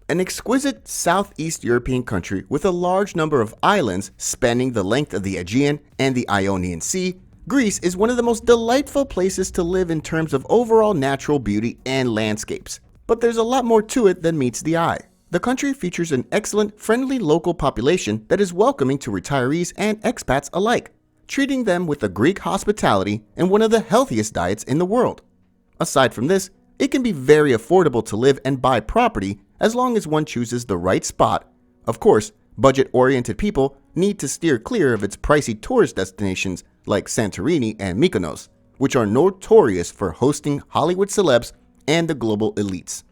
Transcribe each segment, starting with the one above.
An exquisite southeast European country with a large number of islands spanning the length of the Aegean and the Ionian Sea, Greece is one of the most delightful places to live in terms of overall natural beauty and landscapes. But there's a lot more to it than meets the eye. The country features an excellent, friendly local population that is welcoming to retirees and expats alike, treating them with a Greek hospitality and one of the healthiest diets in the world. Aside from this, it can be very affordable to live and buy property as long as one chooses the right spot. Of course, budget-oriented people need to steer clear of its pricey tourist destinations like Santorini and Mykonos, which are notorious for hosting Hollywood celebs and the global elites.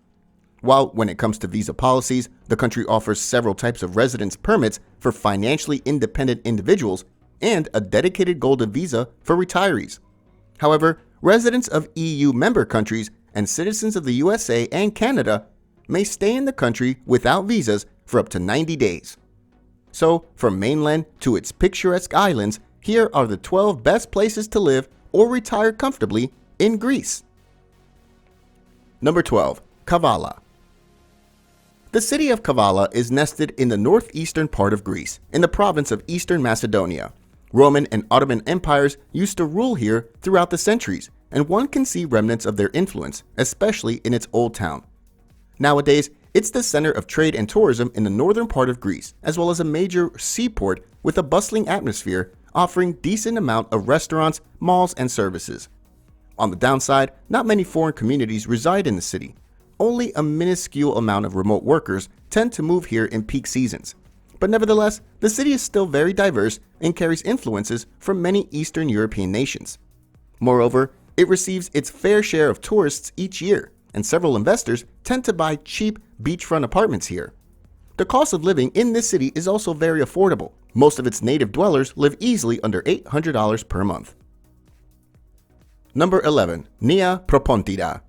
While when it comes to visa policies, the country offers several types of residence permits for financially independent individuals and a dedicated golden visa for retirees. However, residents of EU member countries and citizens of the USA and Canada may stay in the country without visas for up to 90 days. So, from mainland to its picturesque islands, here are the 12 best places to live or retire comfortably in Greece. Number 12. Kavala. The city of Kavala is nested in the northeastern part of Greece, in the province of Eastern Macedonia. Roman and Ottoman empires used to rule here throughout the centuries, and one can see remnants of their influence, especially in its old town. Nowadays, it's the center of trade and tourism in the northern part of Greece, as well as a major seaport with a bustling atmosphere offering decent amount of restaurants, malls, and services. On the downside, not many foreign communities reside in the city. Only a minuscule amount of remote workers tend to move here in peak seasons. But nevertheless, the city is still very diverse and carries influences from many Eastern European nations. Moreover, it receives its fair share of tourists each year, and several investors tend to buy cheap beachfront apartments here. The cost of living in this city is also very affordable. Most of its native dwellers live easily under $800 per month. Number 11. Nea Propontida.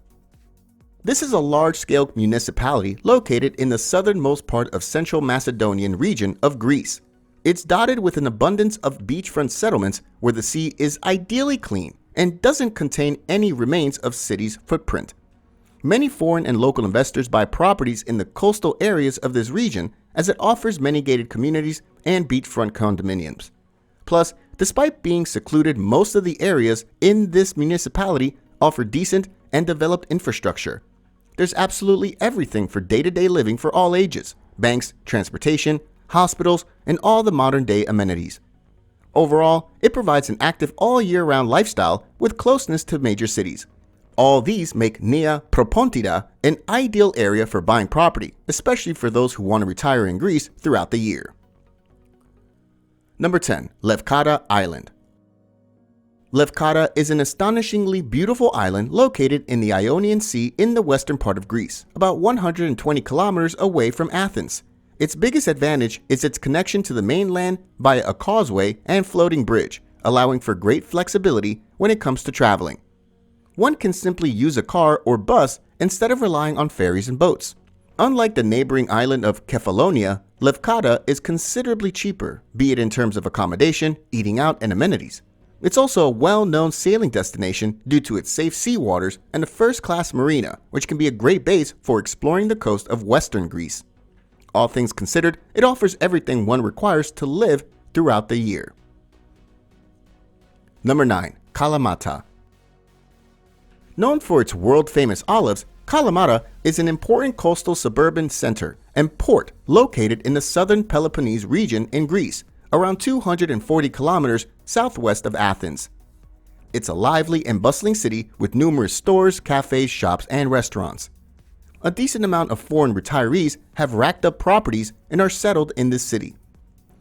This is a large-scale municipality located in the southernmost part of Central Macedonian region of Greece. It's dotted with an abundance of beachfront settlements where the sea is ideally clean and doesn't contain any remains of city's footprint. Many foreign and local investors buy properties in the coastal areas of this region as it offers many gated communities and beachfront condominiums. Plus, despite being secluded, most of the areas in this municipality offer decent and developed infrastructure. There's absolutely everything for day-to-day living for all ages: banks, transportation, hospitals, and all the modern-day amenities. Overall, it provides an active all-year-round lifestyle with closeness to major cities. All these make Nea Propontida an ideal area for buying property, especially for those who want to retire in Greece throughout the year. Number 10. Lefkada Island. Lefkada is an astonishingly beautiful island located in the Ionian Sea in the western part of Greece, about 120 kilometers away from Athens. Its biggest advantage is its connection to the mainland via a causeway and floating bridge, allowing for great flexibility when it comes to traveling. One can simply use a car or bus instead of relying on ferries and boats. Unlike the neighboring island of Kefalonia, Lefkada is considerably cheaper, be it in terms of accommodation, eating out, and amenities. It's also a well-known sailing destination due to its safe sea waters and a first-class marina, which can be a great base for exploring the coast of western Greece. All things considered, it offers everything one requires to live throughout the year. Number 9. Kalamata. Known for its world-famous olives, Kalamata is an important coastal suburban center and port located in the southern Peloponnese region in Greece, around 240 kilometers southwest of Athens. It's a lively and bustling city with numerous stores, cafes, shops, and restaurants. A decent amount of foreign retirees have racked up properties and are settled in this city.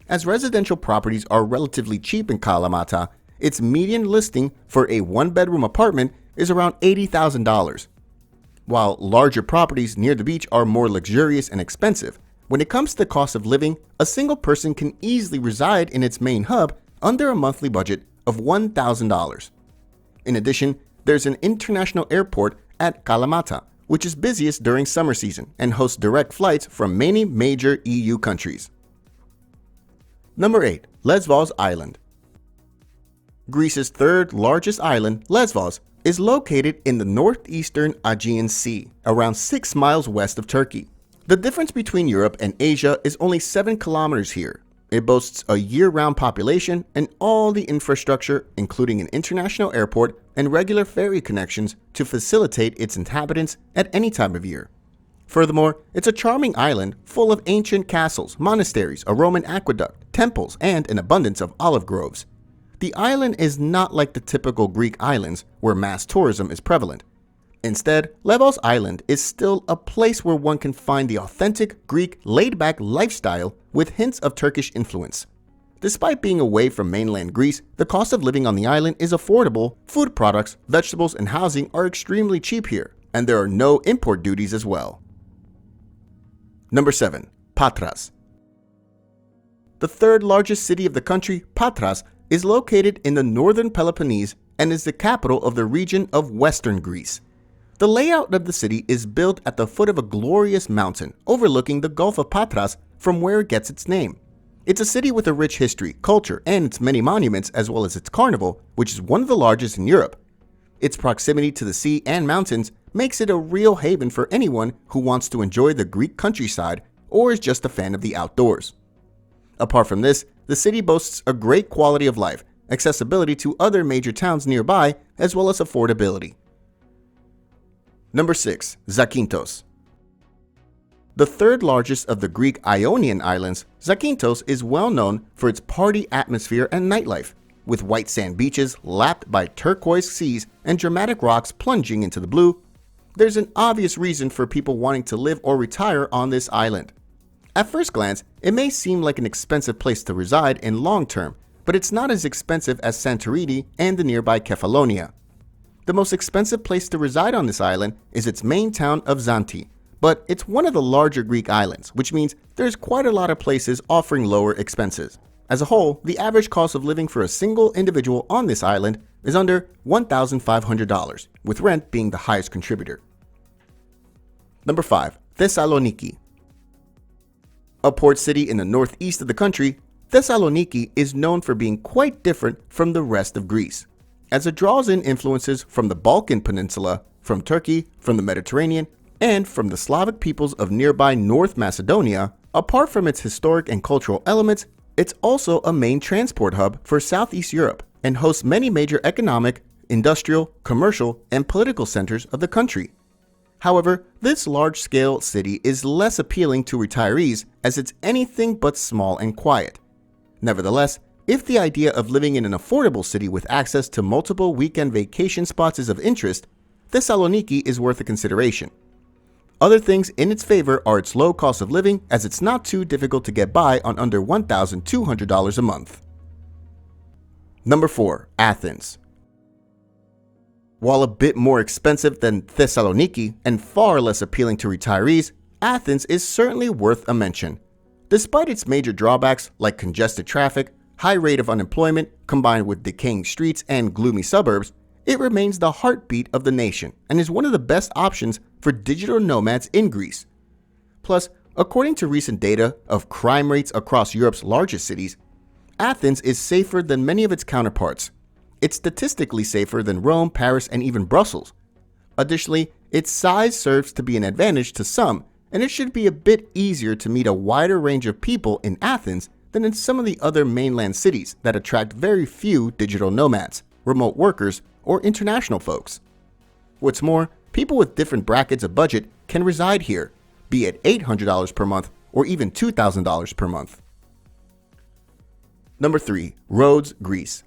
As residential properties are relatively cheap in Kalamata, its median listing for a one-bedroom apartment is around $80,000. While larger properties near the beach are more luxurious and expensive, when it comes to the cost of living, a single person can easily reside in its main hub under a monthly budget of $1,000. In addition, there's an international airport at Kalamata, which is busiest during summer season and hosts direct flights from many major EU countries. Number 8. Lesvos Island. Greece's third largest island, Lesvos, is located in the northeastern Aegean Sea, around 6 miles west of Turkey. The difference between Europe and Asia is only 7 kilometers here. It boasts a year-round population and all the infrastructure, including an international airport and regular ferry connections to facilitate its inhabitants at any time of year. Furthermore, it's a charming island full of ancient castles, monasteries, a Roman aqueduct, temples, and an abundance of olive groves. The island is not like the typical Greek islands where mass tourism is prevalent. Instead, Lesbos Island is still a place where one can find the authentic Greek laid-back lifestyle with hints of Turkish influence. Despite being away from mainland Greece, the cost of living on the island is affordable, food products, vegetables, and housing are extremely cheap here, and there are no import duties as well. Number 7. Patras. The third largest city of the country, Patras, is located in the northern Peloponnese and is the capital of the region of western Greece. The layout of the city is built at the foot of a glorious mountain overlooking the Gulf of Patras, from where it gets its name. It's a city with a rich history, culture, and its many monuments, as well as its carnival, which is one of the largest in Europe. Its proximity to the sea and mountains makes it a real haven for anyone who wants to enjoy the Greek countryside or is just a fan of the outdoors. Apart from this, the city boasts a great quality of life, accessibility to other major towns nearby, as well as affordability. Number 6. Zakynthos. The third largest of the Greek Ionian islands, Zakynthos is well known for its party atmosphere and nightlife, with white sand beaches lapped by turquoise seas and dramatic rocks plunging into the blue. There's an obvious reason for people wanting to live or retire on this island. At first glance, it may seem like an expensive place to reside in long term, but it's not as expensive as Santorini and the nearby Kefalonia. The most expensive place to reside on this island is its main town of Zante, but it's one of the larger Greek islands, which means there's quite a lot of places offering lower expenses. As a whole, the average cost of living for a single individual on this island is under $1,500, with rent being the highest contributor. Number 5. Thessaloniki. A port city in the northeast of the country, Thessaloniki is known for being quite different from the rest of Greece, as it draws in influences from the Balkan Peninsula, from Turkey, from the Mediterranean, and from the Slavic peoples of nearby North Macedonia. Apart from its historic and cultural elements, it's also a main transport hub for Southeast Europe and hosts many major economic, industrial, commercial, and political centers of the country. However, this large-scale city is less appealing to retirees as it's anything but small and quiet. Nevertheless, if the idea of living in an affordable city with access to multiple weekend vacation spots is of interest, Thessaloniki is worth a consideration. Other things in its favor are its low cost of living, as it's not too difficult to get by on under $1,200 a month. Number 4. Athens. While a bit more expensive than Thessaloniki and far less appealing to retirees, Athens is certainly worth a mention. Despite its major drawbacks like congested traffic, high rate of unemployment combined with decaying streets and gloomy suburbs, it remains the heartbeat of the nation and is one of the best options for digital nomads in Greece. Plus, according to recent data of crime rates across Europe's largest cities, Athens is safer than many of its counterparts. It's statistically safer than Rome, Paris, and even Brussels. Additionally, its size serves to be an advantage to some, and it should be a bit easier to meet a wider range of people in Athens than in some of the other mainland cities that attract very few digital nomads, remote workers, or international folks. What's more, people with different brackets of budget can reside here, be it $800 per month or even $2,000 per month. Number 3. Rhodes, Greece.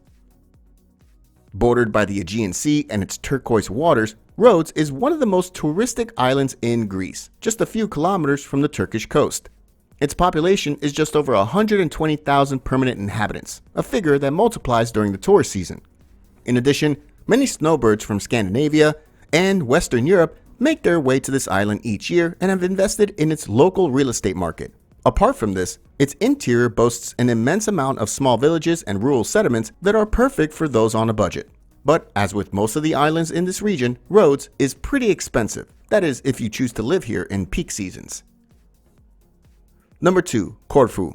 Bordered by the Aegean Sea and its turquoise waters, Rhodes is one of the most touristic islands in Greece, just a few kilometers from the Turkish coast. Its population is just over 120,000 permanent inhabitants, a figure that multiplies during the tourist season. In addition, many snowbirds from Scandinavia and Western Europe make their way to this island each year and have invested in its local real estate market. Apart from this, its interior boasts an immense amount of small villages and rural settlements that are perfect for those on a budget. But as with most of the islands in this region, Rhodes is pretty expensive. That is, if you choose to live here in peak seasons. Number 2. Corfu.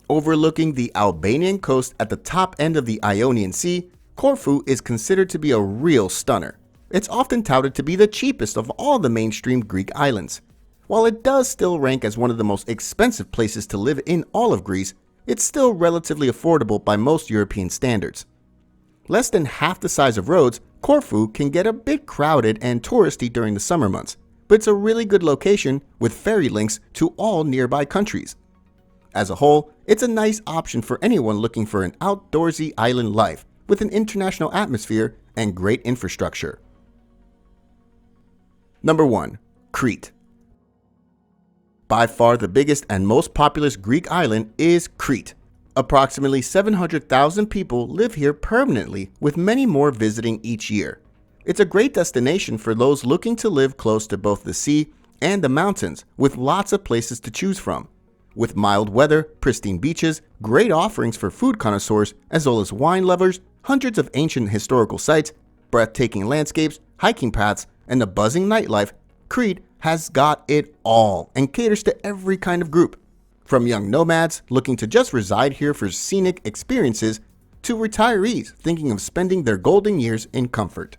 Overlooking the Albanian coast at the top end of the Ionian Sea, Corfu is considered to be a real stunner. It's often touted to be the cheapest of all the mainstream Greek islands. While it does still rank as one of the most expensive places to live in all of Greece, it's still relatively affordable by most European standards. Less than half the size of Rhodes, Corfu can get a bit crowded and touristy during the summer months, but it's a really good location with ferry links to all nearby countries. As a whole, it's a nice option for anyone looking for an outdoorsy island life with an international atmosphere and great infrastructure. Number 1. Crete. By far the biggest and most populous Greek island is Crete. Approximately 700,000 people live here permanently, with many more visiting each year. It's a great destination for those looking to live close to both the sea and the mountains, with lots of places to choose from. With mild weather, pristine beaches, great offerings for food connoisseurs, as well as wine lovers, hundreds of ancient historical sites, breathtaking landscapes, hiking paths, and a buzzing nightlife, Crete has got it all and caters to every kind of group. From young nomads looking to just reside here for scenic experiences to retirees thinking of spending their golden years in comfort.